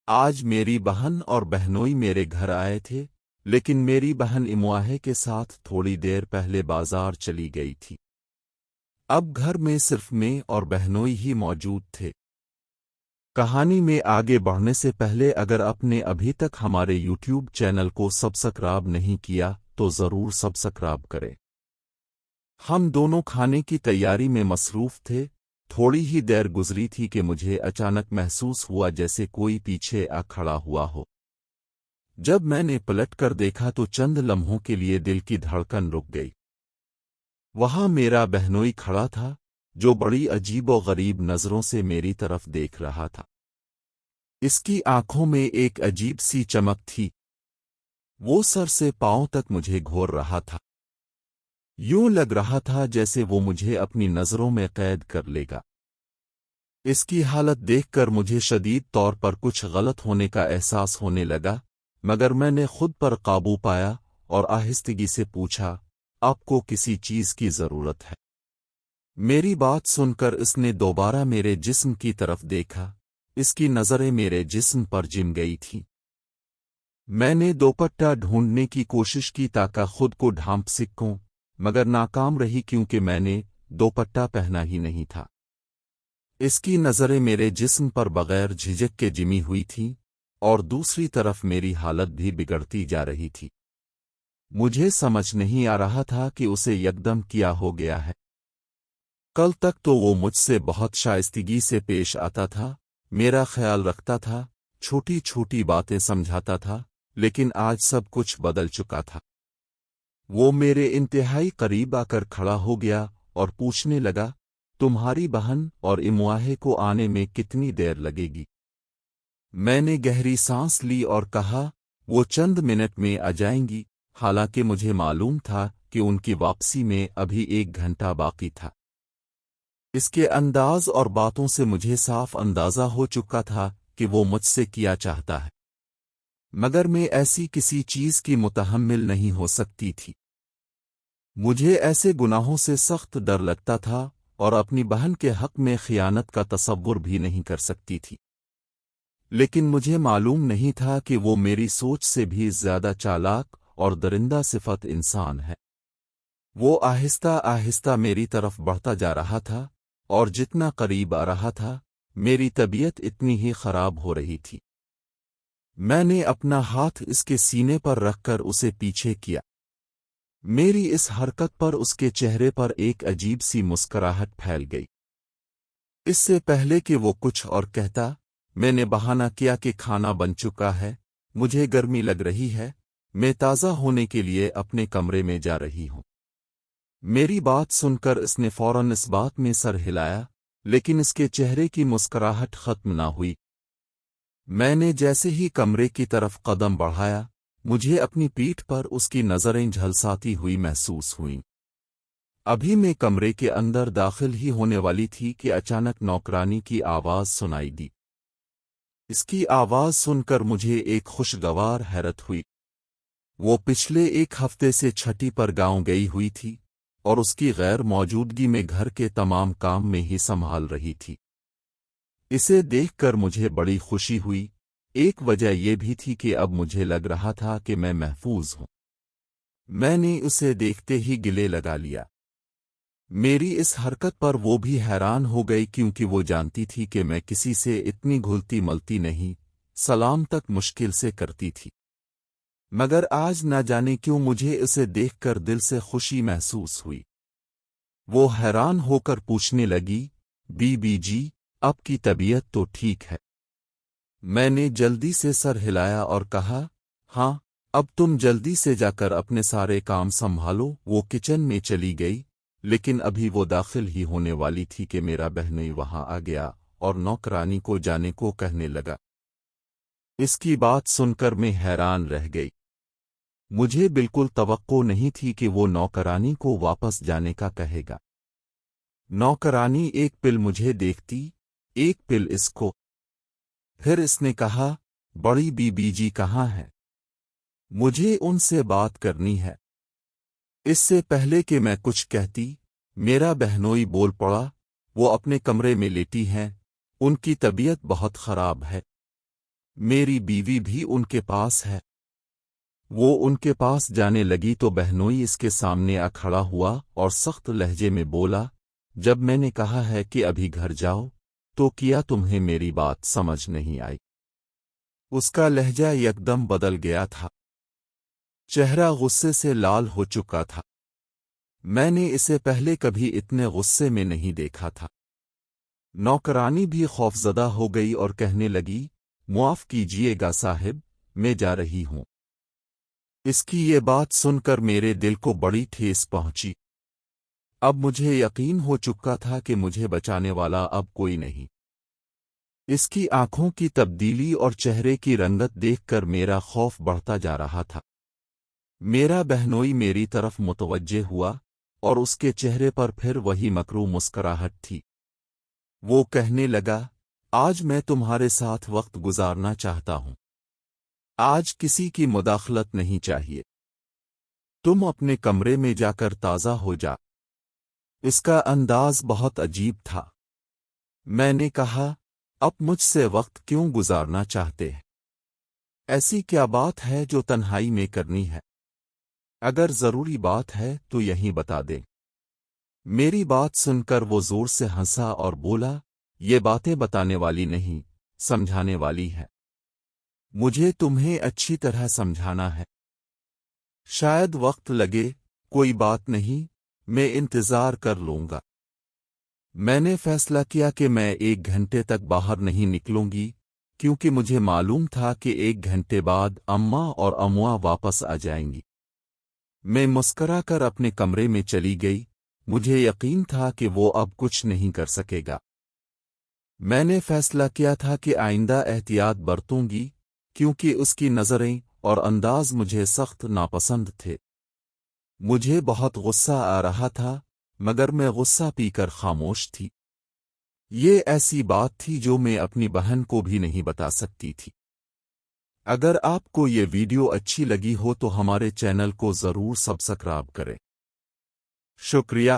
آج میری بہن اور بہنوئی میرے گھر آئے تھے، لیکن میری بہن امواہے کے ساتھ تھوڑی دیر پہلے بازار چلی گئی تھی۔ اب گھر میں صرف میں اور بہنوئی ہی موجود تھے۔ کہانی میں آگے بڑھنے سے پہلے اگر آپ نے ابھی تک ہمارے یوٹیوب چینل کو سبسکرائب نہیں کیا تو ضرور سبسکرائب کریں۔ ہم دونوں کھانے کی تیاری میں مصروف تھے۔ تھوڑی ہی دیر گزری تھی کہ مجھے اچانک محسوس ہوا جیسے کوئی پیچھے آ کھڑا ہوا ہو۔ جب میں نے پلٹ کر دیکھا تو چند لمحوں کے لیے دل کی دھڑکن رک گئی۔ وہاں میرا بہنوئی کھڑا تھا، جو بڑی عجیب و غریب نظروں سے میری طرف دیکھ رہا تھا۔ اس کی آنکھوں میں ایک عجیب سی چمک تھی۔ وہ سر سے پاؤں تک مجھے گھور رہا تھا۔ یوں لگ رہا تھا جیسے وہ مجھے اپنی نظروں میں قید کر لے گا۔ اس کی حالت دیکھ کر مجھے شدید طور پر کچھ غلط ہونے کا احساس ہونے لگا، مگر میں نے خود پر قابو پایا اور آہستگی سے پوچھا، آپ کو کسی چیز کی ضرورت ہے؟ میری بات سن کر اس نے دوبارہ میرے جسم کی طرف دیکھا۔ اس کی نظریں میرے جسم پر جم گئی تھیں۔ میں نے دوپٹہ ڈھونڈنے کی کوشش کی تاکہ خود کو ڈھانپ سکوں، مگر ناکام رہی کیونکہ میں نے دوپٹہ پہنا ہی نہیں تھا۔ اس کی نظریں میرے جسم پر بغیر جھجک کے جمی ہوئی تھیں، اور دوسری طرف میری حالت بھی بگڑتی جا رہی تھی۔ مجھے سمجھ نہیں آ رہا تھا کہ اسے یکدم کیا ہو گیا ہے۔ کل تک تو وہ مجھ سے بہت شائستگی سے پیش آتا تھا، میرا خیال رکھتا تھا، چھوٹی چھوٹی باتیں سمجھاتا تھا، لیکن آج سب کچھ بدل چکا تھا۔ وہ میرے انتہائی قریب آ کر کھڑا ہو گیا اور پوچھنے لگا، تمہاری بہن اور امواہے کو آنے میں کتنی دیر لگے گی؟ میں نے گہری سانس لی اور کہا، وہ چند منٹ میں آ جائیں گی، حالانکہ مجھے معلوم تھا کہ ان کی واپسی میں ابھی 1 گھنٹہ باقی تھا۔ اس کے انداز اور باتوں سے مجھے صاف اندازہ ہو چکا تھا کہ وہ مجھ سے کیا چاہتا ہے، مگر میں ایسی کسی چیز کی متحمل نہیں ہو سکتی تھی۔ مجھے ایسے گناہوں سے سخت ڈر لگتا تھا اور اپنی بہن کے حق میں خیانت کا تصور بھی نہیں کر سکتی تھی، لیکن مجھے معلوم نہیں تھا کہ وہ میری سوچ سے بھی زیادہ چالاک اور درندہ صفت انسان ہے۔ وہ آہستہ آہستہ میری طرف بڑھتا جا رہا تھا، اور جتنا قریب آ رہا تھا، میری طبیعت اتنی ہی خراب ہو رہی تھی۔ میں نے اپنا ہاتھ اس کے سینے پر رکھ کر اسے پیچھے کیا۔ میری اس حرکت پر اس کے چہرے پر ایک عجیب سی مسکراہٹ پھیل گئی۔ اس سے پہلے کہ وہ کچھ اور کہتا، میں نے بہانہ کیا کہ کھانا بن چکا ہے، مجھے گرمی لگ رہی ہے، میں تازہ ہونے کے لیے اپنے کمرے میں جا رہی ہوں۔ میری بات سن کر اس نے فوراً اس بات میں سر ہلایا، لیکن اس کے چہرے کی مسکراہٹ ختم نہ ہوئی۔ میں نے جیسے ہی کمرے کی طرف قدم بڑھایا، مجھے اپنی پیٹھ پر اس کی نظریں جھلساتی ہوئی محسوس ہوئیں۔ ابھی میں کمرے کے اندر داخل ہی ہونے والی تھی کہ اچانک نوکرانی کی آواز سنائی دی۔ اس کی آواز سن کر مجھے ایک خوشگوار حیرت ہوئی۔ وہ پچھلے 1 ہفتے سے چھٹی پر گاؤں گئی ہوئی تھی، اور اس کی غیر موجودگی میں گھر کے تمام کام میں ہی سنبھال رہی تھی۔ اسے دیکھ کر مجھے بڑی خوشی ہوئی۔ ایک وجہ یہ بھی تھی کہ اب مجھے لگ رہا تھا کہ میں محفوظ ہوں۔ میں نے اسے دیکھتے ہی گلے لگا لیا۔ میری اس حرکت پر وہ بھی حیران ہو گئی کیونکہ وہ جانتی تھی کہ میں کسی سے اتنی گھلتی ملتی نہیں، سلام تک مشکل سے کرتی تھی۔ مگر آج نہ جانے کیوں مجھے اسے دیکھ کر دل سے خوشی محسوس ہوئی۔ وہ حیران ہو کر پوچھنے لگی، بی بی جی، آپ کی طبیعت تو ٹھیک ہے؟ میں نے جلدی سے سر ہلایا اور کہا، ہاں، اب تم جلدی سے جا کر اپنے سارے کام سنبھالو۔ وہ کچن میں چلی گئی، لیکن ابھی وہ داخل ہی ہونے والی تھی کہ میرا بہنوئی وہاں آ گیا اور نوکرانی کو جانے کو کہنے لگا۔ اس کی بات سن کر میں حیران رہ گئی۔ مجھے بالکل توقع نہیں تھی کہ وہ نوکرانی کو واپس جانے کا کہے گا۔ نوکرانی ایک پل مجھے دیکھتی، ایک پل اس کو۔ پھر اس نے کہا، بڑی بی بی جی کہاں ہے؟ مجھے ان سے بات کرنی ہے۔ اس سے پہلے کہ میں کچھ کہتی، میرا بہنوئی بول پڑا، وہ اپنے کمرے میں لیٹی ہیں، ان کی طبیعت بہت خراب ہے۔ میری بیوی بھی ان کے پاس ہے۔ وہ ان کے پاس جانے لگی تو بہنوئی اس کے سامنے آ کھڑا ہوا اور سخت لہجے میں بولا، جب میں نے کہا ہے کہ ابھی گھر جاؤ تو کیا تمہیں میری بات سمجھ نہیں آئی؟ اس کا لہجہ یکدم بدل گیا تھا، چہرہ غصے سے لال ہو چکا تھا۔ میں نے اسے پہلے کبھی اتنے غصے میں نہیں دیکھا تھا۔ نوکرانی بھی خوفزدہ ہو گئی اور کہنے لگی، معاف کیجیے گا صاحب، میں جا رہی ہوں۔ اس کی یہ بات سن کر میرے دل کو بڑی ٹھیس پہنچی۔ اب مجھے یقین ہو چکا تھا کہ مجھے بچانے والا اب کوئی نہیں۔ اس کی آنکھوں کی تبدیلی اور چہرے کی رنگت دیکھ کر میرا خوف بڑھتا جا رہا تھا۔ میرا بہنوئی میری طرف متوجہ ہوا اور اس کے چہرے پر پھر وہی مکرو مسکراہٹ تھی۔ وہ کہنے لگا، آج میں تمہارے ساتھ وقت گزارنا چاہتا ہوں۔ آج کسی کی مداخلت نہیں چاہیے۔ تم اپنے کمرے میں جا کر تازہ ہو جا۔ اس کا انداز بہت عجیب تھا۔ میں نے کہا، اب مجھ سے وقت کیوں گزارنا چاہتے ہیں؟ ایسی کیا بات ہے جو تنہائی میں کرنی ہے؟ اگر ضروری بات ہے تو یہیں بتا دیں۔ میری بات سن کر وہ زور سے ہنسا اور بولا، یہ باتیں بتانے والی نہیں، سمجھانے والی ہے۔ مجھے تمہیں اچھی طرح سمجھانا ہے۔ شاید وقت لگے، کوئی بات نہیں، میں انتظار کر لوں گا۔ میں نے فیصلہ کیا کہ میں 1 گھنٹے تک باہر نہیں نکلوں گی، کیونکہ مجھے معلوم تھا کہ 1 گھنٹے بعد اماں اور امواں واپس آ جائیں گی۔ میں مسکرا کر اپنے کمرے میں چلی گئی۔ مجھے یقین تھا کہ وہ اب کچھ نہیں کر سکے گا۔ میں نے فیصلہ کیا تھا کہ آئندہ احتیاط برتوں گی، کیونکہ اس کی نظریں اور انداز مجھے سخت ناپسند تھے۔ مجھے بہت غصہ آ رہا تھا، مگر میں غصہ پی کر خاموش تھی۔ یہ ایسی بات تھی جو میں اپنی بہن کو بھی نہیں بتا سکتی تھی۔ اگر آپ کو یہ ویڈیو اچھی لگی ہو تو ہمارے چینل کو ضرور سبسکرائب کریں۔ شکریہ۔